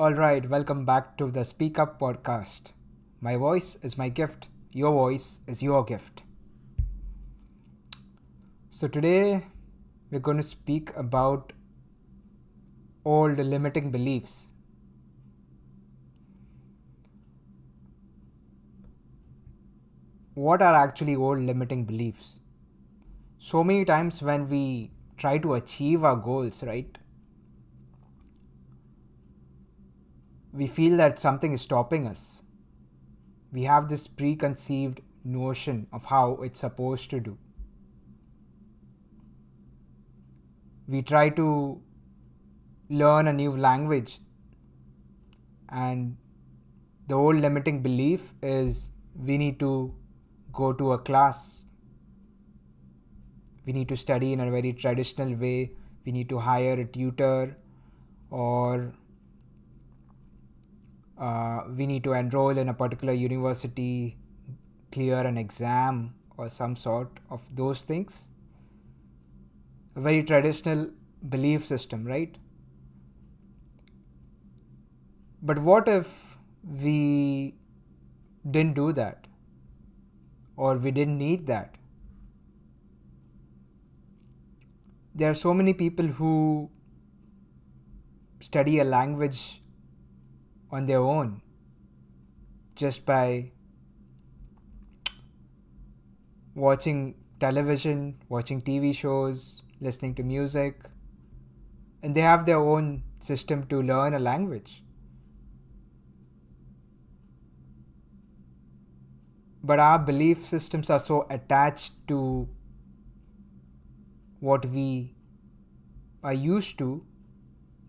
Alright, welcome back to the Speak Up podcast. My voice is my gift, your voice is your gift. So, today we're going to speak about old limiting beliefs. What are actually old limiting beliefs? So many times when we try to achieve our goals, right? We feel that something is stopping us. We have this preconceived notion of how it's supposed to do. We try to learn a new language, and the old limiting belief is we need to go to a class, we need to study in a very traditional way, we need to hire a tutor, or we need to enroll in a particular university, clear an exam or some sort of those things. A very traditional belief system, right? But what if we didn't do that, or we didn't need that? There are so many people who study a language on their own just by watching television, watching TV shows, listening to music, and they have their own system to learn a language. But our belief systems are so attached to what we are used to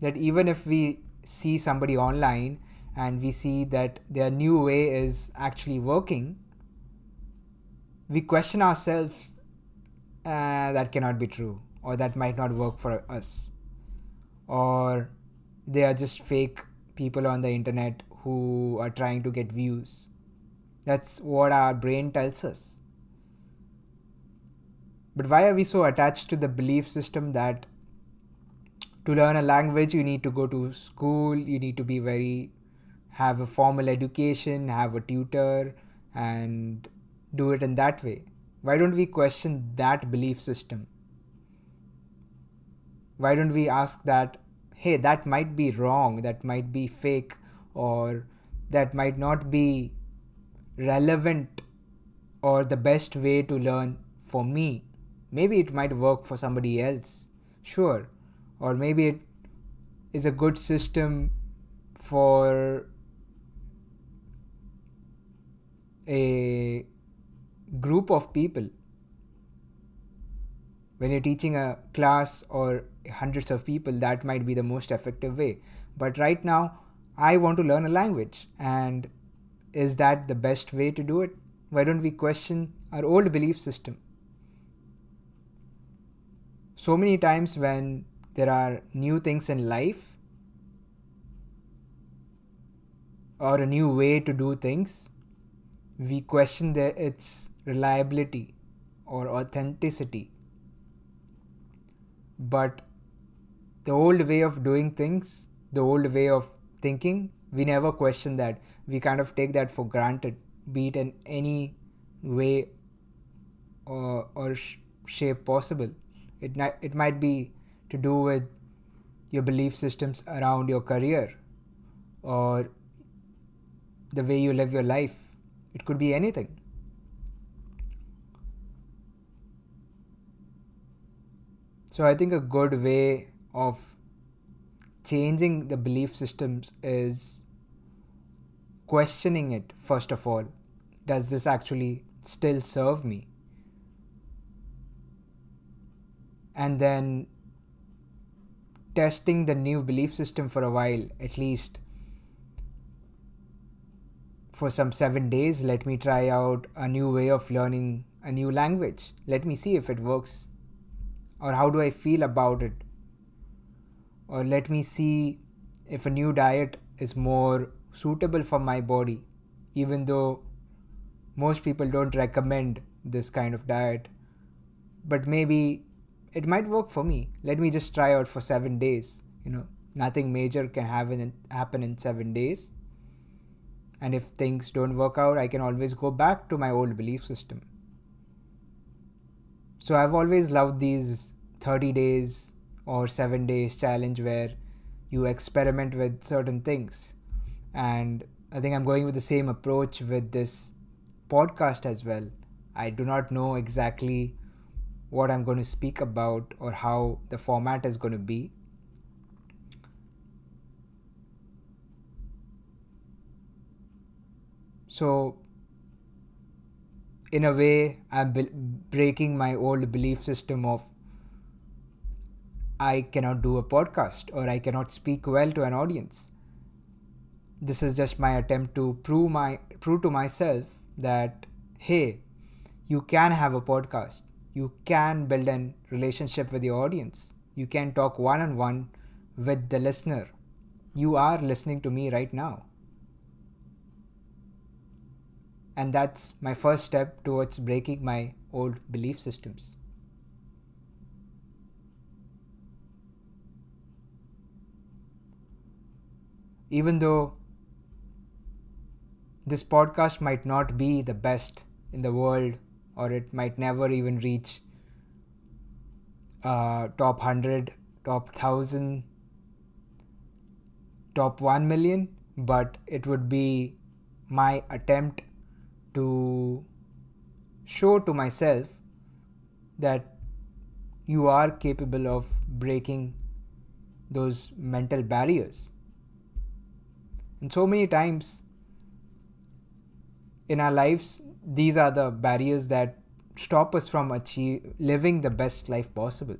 that even if we see somebody online and we see that their new way is actually working, we question ourselves, that cannot be true, or that might not work for us, or they are just fake people on the internet who are trying to get views. That's what our brain tells us. But why are we so attached to the belief system that to learn a language you need to go to school, you need to have a formal education, have a tutor, and do it in that way? Why don't we question that belief system? Why don't we ask that, hey, that might be wrong, that might be fake, or that might not be relevant or the best way to learn for me? Maybe it might work for somebody else, sure, or maybe it is a good system for a group of people. When you're teaching a class or hundreds of people, that might be the most effective way. But right now, I want to learn a language, and is that the best way to do it? Why don't we question our old belief system? So many times when there are new things in life or a new way to do things, we question its reliability or authenticity. But the old way of doing things, the old way of thinking, we never question that. We kind of take that for granted, be it in any way or shape possible. It might be to do with your belief systems around your career or the way you live your life. It could be anything. So I think a good way of changing the belief systems is questioning it first of all. Does this actually still serve me? And then testing the new belief system for a while, at least for some 7 days. Let me try out a new way of learning a new language. Let me see if it works, or how do I feel about it. Or let me see if a new diet is more suitable for my body, even though most people don't recommend this kind of diet. But maybe it might work for me. Let me just try out for 7 days. Nothing major can happen in 7 days. And if things don't work out, I can always go back to my old belief system. So I've always loved these 30 days or 7 days challenge where you experiment with certain things. And I think I'm going with the same approach with this podcast as well. I do not know exactly what I'm going to speak about or how the format is going to be. So, in a way, I'm breaking my old belief system of I cannot do a podcast or I cannot speak well to an audience. This is just my attempt to prove to myself that hey, you can have a podcast. You can build a relationship with your audience. You can talk one-on-one with the listener. You are listening to me right now. And that's my first step towards breaking my old belief systems. Even though this podcast might not be the best in the world, or it might never even reach top 100, top 1000, top 1 million, but it would be my attempt to show to myself that you are capable of breaking those mental barriers. And so many times in our lives, these are the barriers that stop us from living the best life possible.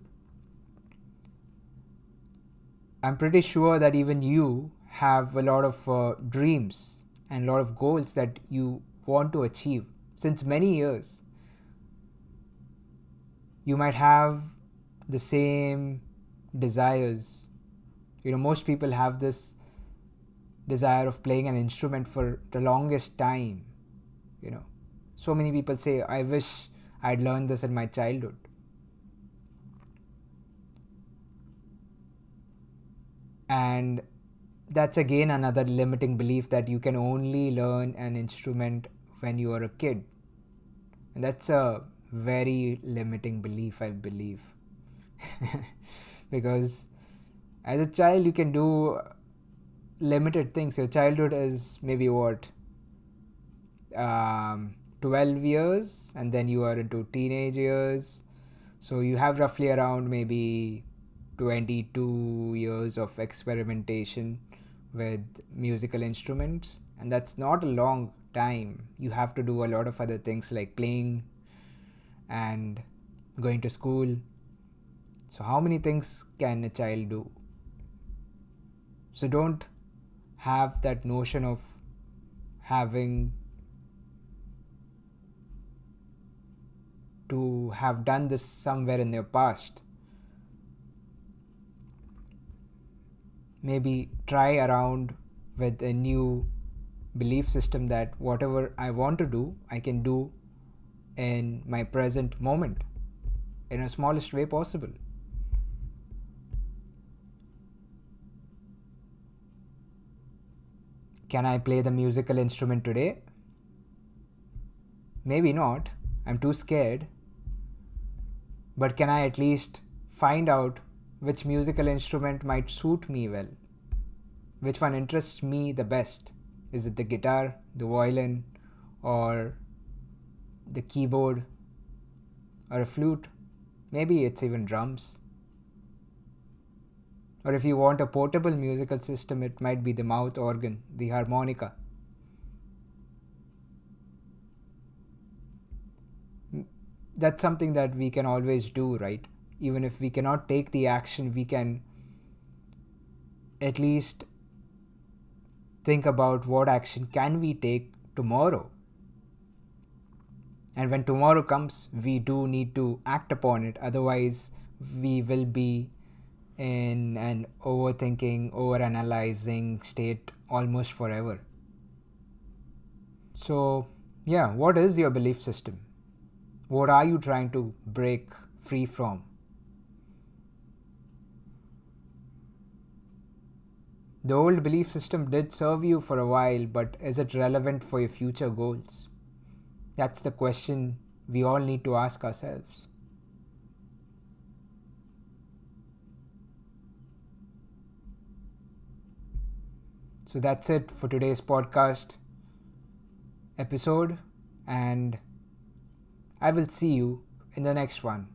I'm pretty sure that even you have a lot of dreams and a lot of goals that you want to achieve since many years. You might have the same desires. Most people have this desire of playing an instrument for the longest time. So many people say, I wish I'd learned this in my childhood. And that's again another limiting belief that you can only learn an instrument when you are a kid. And that's a very limiting belief, I believe. Because as a child, you can do limited things. Your childhood is maybe 12 years, and then you are into teenage years. So you have roughly around maybe 22 years of experimentation with musical instruments, and that's not a long time. You have to do a lot of other things like playing and going to school. So how many things can a child do? So don't have that notion of having to have done this somewhere in your past. Maybe try around with a new belief system that whatever I want to do, I can do in my present moment in the smallest way possible. Can I play the musical instrument today? Maybe not. I'm too scared. But can I at least find out which musical instrument might suit me well? Which one interests me the best? Is it the guitar, the violin, or the keyboard, or a flute? Maybe it's even drums. Or if you want a portable musical system, it might be the mouth organ, the harmonica. That's something that we can always do, right? Even if we cannot take the action, we can at least think about what action can we take tomorrow. And when tomorrow comes, we do need to act upon it. Otherwise, we will be in an overthinking, overanalyzing state almost forever. So, yeah, what is your belief system? What are you trying to break free from? The old belief system did serve you for a while, but is it relevant for your future goals? That's the question we all need to ask ourselves. So that's it for today's podcast episode, and I will see you in the next one.